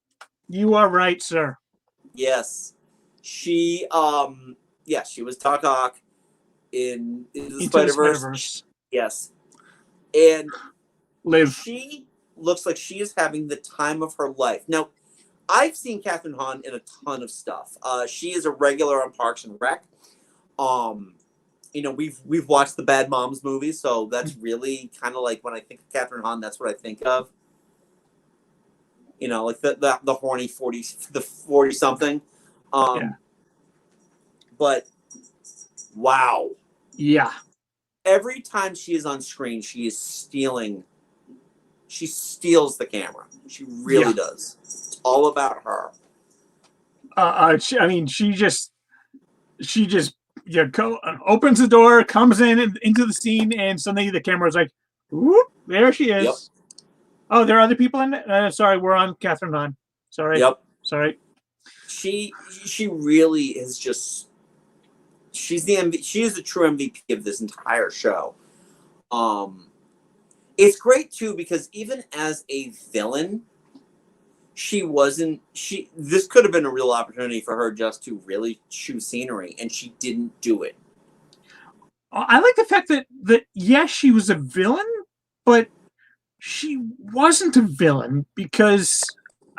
You are right, sir. Yes. She she was Doc Ock in the Spider-Verse. Yes. And she looks like she is having the time of her life. Now, I've seen Kathryn Hahn in a ton of stuff. She is a regular on Parks and Rec. We've watched the Bad Moms movies, so that's really kind of like when I think of Kathryn Hahn, that's what I think of. Like the horny 40 something. But wow. Yeah. Every time she is on screen, she steals the camera. She really does. It's all about her. She just opens the door, comes into the scene, and suddenly the camera's like, whoop, there she is. Yep. Oh, there are other people in it? Sorry, we're on Kathryn Hahn. Sorry. Yep. Sorry. She really is just. She is the true MVP of this entire show. It's great too because even as a villain, this could have been a real opportunity for her just to really chew scenery, and she didn't do it. I like the fact that yes, she was a villain, but she wasn't a villain because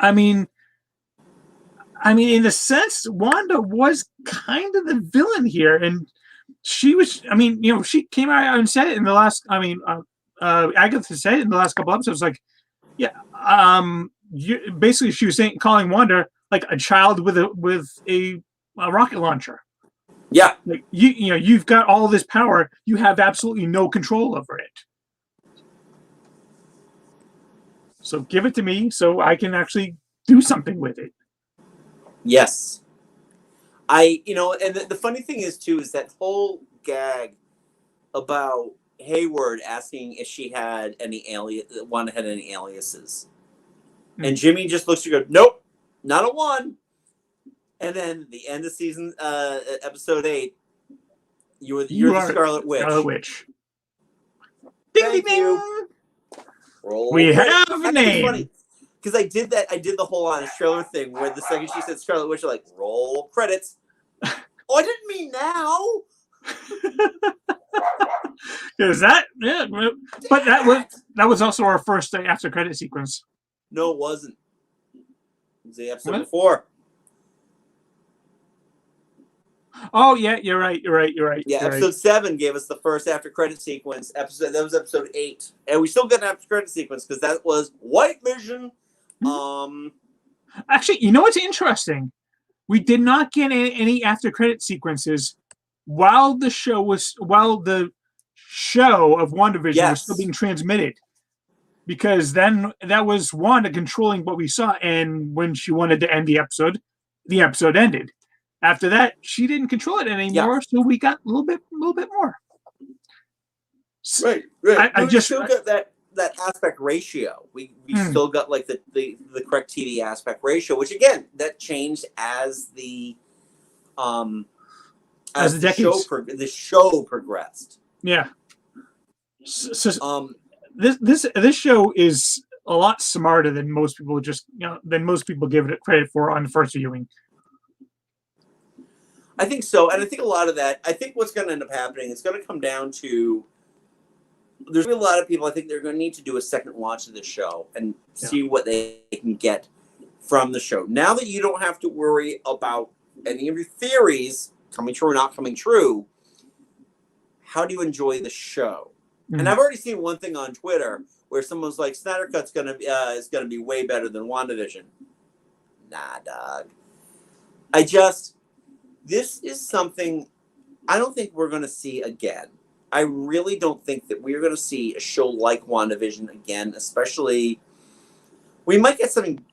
in a sense, Wanda was kind of the villain here, and she was. She came out and said it in the last. Agatha said it in the last couple episodes. Like, basically, she was calling Wanda like a child with a rocket launcher. Yeah, like you've got all this power, you have absolutely no control over it. So give it to me, so I can actually do something with it. Yes. And the funny thing is too is that whole gag about Hayward asking if she had any Wanda had any aliases, and Jimmy just looks at her, nope, not a one. And then the end of season episode 8, you're the Scarlet Witch. Scarlet Witch. Ding ding ding. We have a name. Funny because I did the whole honest trailer thing where the second she said Scarlet Witch, like roll credits. Oh, I didn't mean now. Is that but that was also our first after credit sequence. No, it wasn't. It was the episode before. Oh yeah, you're right. Yeah, episode 7 gave us the first after credit sequence. That was episode 8, and we still got an after credit sequence because that was White Vision. Actually, you know what's interesting? We did not get any after credit sequences while the show of WandaVision was still Yes. being transmitted. Because then that was Wanda controlling what we saw, and when she wanted to end the episode ended. After that, she didn't control it anymore, so we got a little bit more. Right. I We still got that aspect ratio. We still got like the correct TV aspect ratio, which again that changed as the the show progressed. Yeah. So, this show is a lot smarter than most people give it credit for on the first viewing. I think so, and I think a lot of that. I think what's going to end up happening is going to come down to there's going to be a lot of people. I think they're going to need to do a second watch of the show and see what they can get from the show. Now that you don't have to worry about any of your theories coming true or not coming true, how do you enjoy the show? And I've already seen one thing on Twitter where someone's like, Snyder Cut's is gonna be way better than WandaVision. Nah, dog. This is something I don't think we're gonna see again. I really don't think that we're gonna see a show like WandaVision again, especially we might get something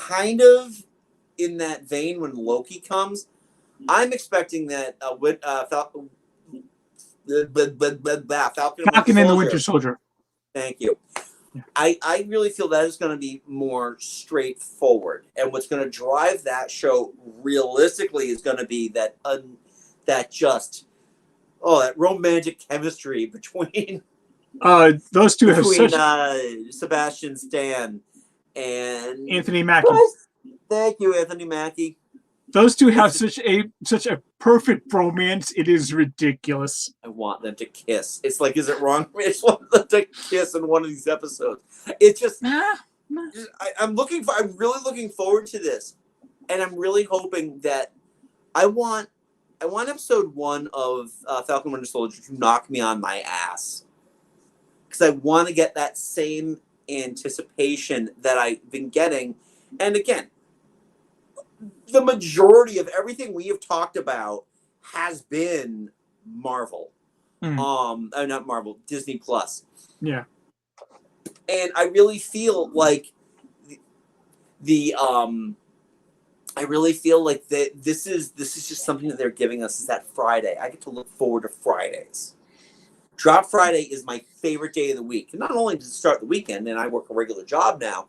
kind of in that vein when Loki comes. I'm expecting that Falcon and the Winter Soldier. Thank you. Yeah. I really feel that is going to be more straightforward, and what's going to drive that show realistically is going to be that romantic chemistry between those two Sebastian Stan and Anthony Mackie. Thank you, Anthony Mackie. Those two have such a perfect romance. It is ridiculous. I want them to kiss. It's like, is it wrong? I just want them to kiss in one of these episodes. It's just, I'm really looking forward to this, and I'm really hoping that I want episode 1 of Falcon Winter Soldier to knock me on my ass, because I want to get that same anticipation that I've been getting, and again. The majority of everything we have talked about has been Marvel. Not Marvel, Disney Plus. Yeah. And I really feel like this is just something that they're giving us is that Friday. I get to look forward to Fridays. Drop Friday is my favorite day of the week. And not only does it start the weekend, and I work a regular job now.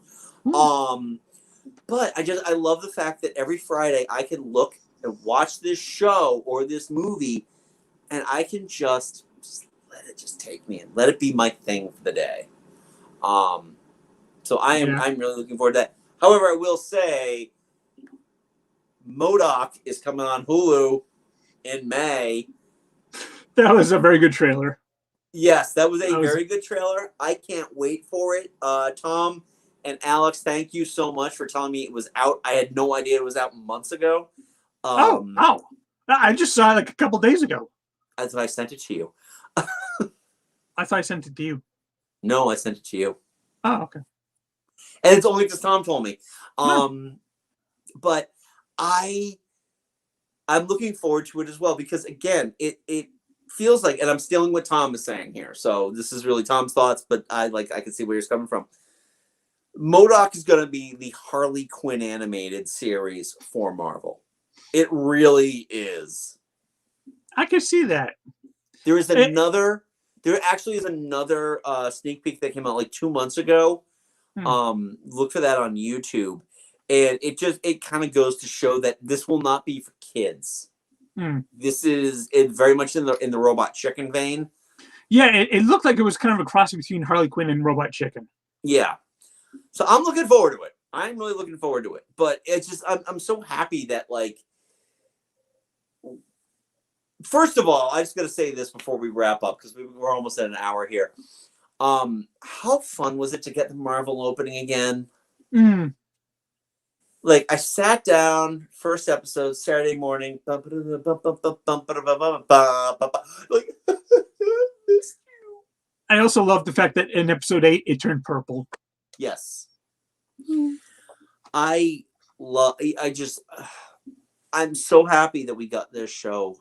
But I love the fact that every Friday I can look and watch this show or this movie, and I can just let it just take me and let it be my thing for the day. So I'm really looking forward to that. However, I will say MODOK is coming on Hulu in May. That was a very good trailer. Yes, that was a very good trailer. I can't wait for it. Tom and Alex, thank you so much for telling me it was out. I had no idea it was out months ago. I just saw it like a couple days ago. I thought I sent it to you. I thought I sent it to you. No, I sent it to you. Oh, okay. And it's only because Tom told me. But I'm looking forward to it as well, because again, it feels like, and I'm stealing what Tom is saying here, so this is really Tom's thoughts, but I can see where he's coming from. MODOK is going to be the Harley Quinn animated series for Marvel. It really is. I can see that. There actually is another sneak peek that came out like 2 months ago. Look for that on YouTube. And it kind of goes to show that this will not be for kids. This is very much in the Robot Chicken vein. Yeah, it looked like it was kind of a cross between Harley Quinn and Robot Chicken. Yeah. So I'm looking forward to it. I'm really looking forward to it. But it's just, I'm so happy that, like, first of all, I just got to say this before we wrap up, because we're almost at an hour here. How fun was it to get the Marvel opening again? Like, I sat down, first episode, Saturday morning. Like, I also love the fact that in episode 8, it turned purple. Yes. I love. I'm so happy that we got this show.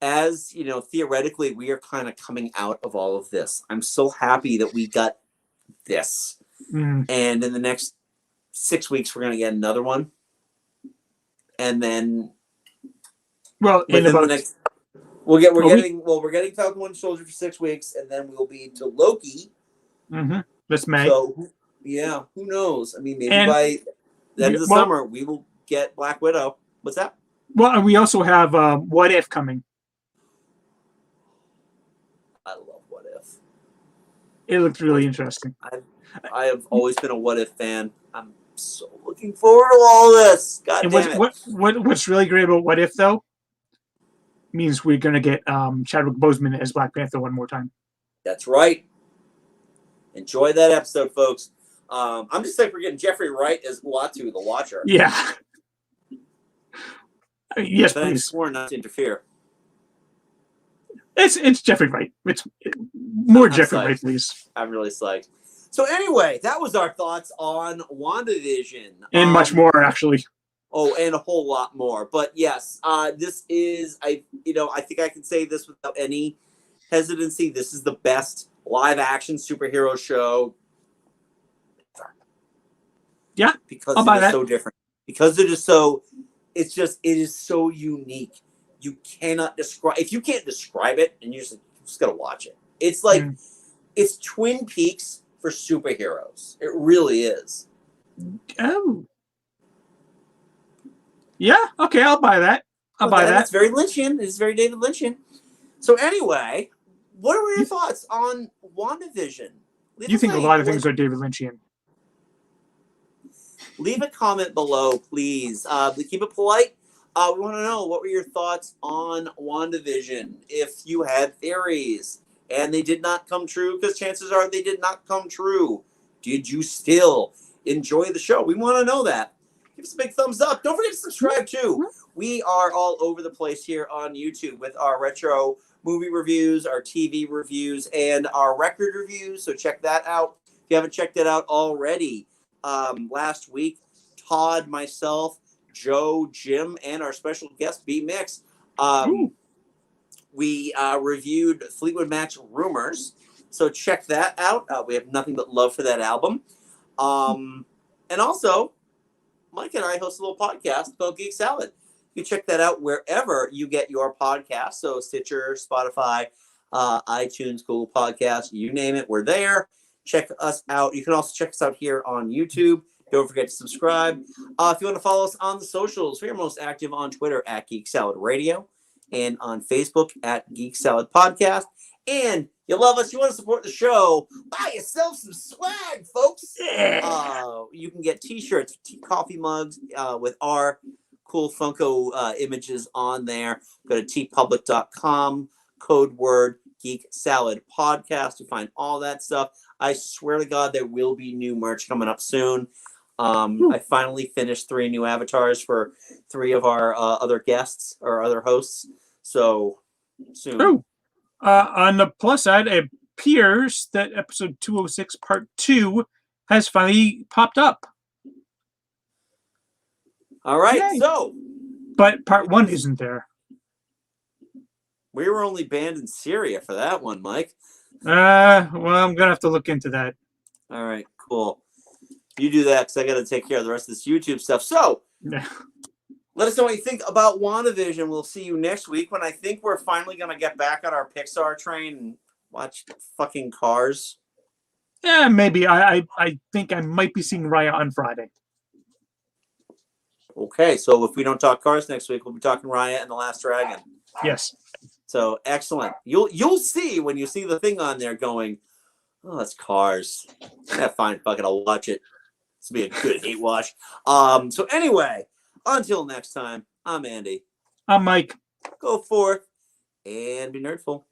As you know, theoretically, we are kind of coming out of all of this. I'm so happy that we got this, and in the next 6 weeks, we're gonna get another one, and then in about the next. We're getting Falcon Winter Soldier for 6 weeks, and then we'll be to Loki. This May. So, yeah, who knows? I mean, maybe by the end of the summer, we will get Black Widow. What's that? Well, and we also have What If coming. I love What If. It looked really interesting. I have always been a What If fan. I'm so looking forward to all this. God damn it. What's really great about What If, though, means we're going to get Chadwick Boseman as Black Panther one more time. That's right. Enjoy that episode, folks. I'm just saying we're getting Jeffrey Wright as Uatu, the Watcher. Yeah. Yes, but please. I'm sworn not to interfere. It's Jeffrey Wright. It's more Jeffrey Wright, please. I'm really psyched. So anyway, that was our thoughts on WandaVision. And much more, actually. Oh, and a whole lot more. But yes, this is I think I can say this without any hesitancy. This is the best live action superhero show. Yeah, because it is so different. Because it is so, it is so unique. You cannot describe. If you can't describe it, and you just gotta watch it. It's like it's Twin Peaks for superheroes. It really is. Oh. Yeah, okay, I'll buy that. I'll buy that. It's very Lynchian. It's very David Lynchian. So anyway, what are your thoughts on WandaVision? You think a lot of things are David Lynchian. Leave a comment below, please. Keep it polite. We want to know, what were your thoughts on WandaVision? If you had theories and they did not come true, because chances are they did not come true, did you still enjoy the show? We want to know that. Give us a big thumbs up. Don't forget to subscribe, too. We are all over the place here on YouTube with our retro movie reviews, our TV reviews, and our record reviews. So check that out if you haven't checked it out already. Last week, Todd, myself, Joe, Jim, and our special guest, B-Mix, we reviewed Fleetwood Mac's Rumors. So check that out. We have nothing but love for that album. And also, Mike and I host a little podcast called Geek Salad. You can check that out wherever you get your podcast. So Stitcher, Spotify, iTunes, Google Podcasts, you name it, we're there. Check us out. You can also check us out here on YouTube. Don't forget to subscribe. If you want to follow us on the socials, we are most active on Twitter at Geek Salad Radio and on Facebook at Geek Salad Podcast. And you love us, you want to support the show, buy yourself some swag, folks. You can get t-shirts, coffee mugs with our cool Funko images on there. Go to tpublic.com, code word Geek Salad Podcast to find all that stuff. I swear to God, there will be new merch coming up soon. I finally finished 3 new avatars for 3 of our other guests or other hosts. So soon. On the plus side, it appears that episode 206 part 2 has finally popped up. All right. Yay. So, but part 1 isn't there. We were only banned in Syria for that one, Mike. Well, I'm gonna have to look into that. All right, cool. You do that because I got to take care of the rest of this YouTube stuff. So, let us know what you think about WandaVision. We'll see you next week when I think we're finally gonna get back on our Pixar train and watch fucking Cars. Yeah, maybe. I think I might be seeing Raya on Friday. Okay, so if we don't talk Cars next week, we'll be talking Raya and the Last Dragon. Yes. So excellent. You'll see when you see the thing on there going, oh, that's Cars. Yeah, fine, fucking I'll watch it. This will be a good hate watch. So anyway, until next time, I'm Andy. I'm Mike. Go forth and be nerdful.